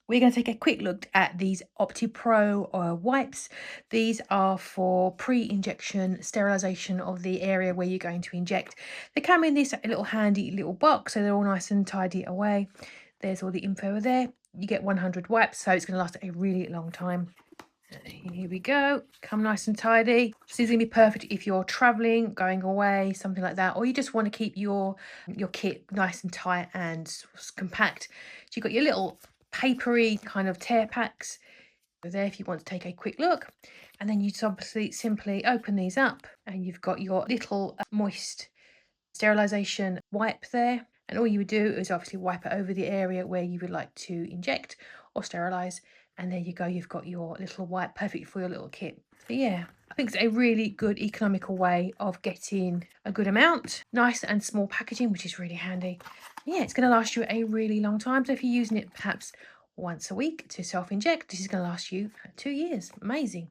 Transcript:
We're going to take a quick look at these OptiPro wipes. These are for pre-injection sterilisation of the area where you're going to inject. They come in this little handy little box, so they're all nice and tidy away. There's all the info there. You get 100 wipes, so it's going to last a really long time. Here we go. Come nice and tidy. This is going to be perfect if you're traveling, going away, something like that, or you just want to keep your kit nice and tight and compact. So you've got your little papery kind of tear packs there if you want to take a quick look, and then you obviously simply open these up and you've got your little moist sterilisation wipe there, and all you would do is obviously wipe it over the area where you would like to inject or sterilise, and there you go, you've got your little wipe, perfect for your little kit. But yeah, I think it's a really good economical way of getting a good amount, nice and small packaging, which is really handy. Yeah, it's going to last you a really long time, so if you're using it perhaps once a week to self-inject, this is going to last you 2 years. Amazing.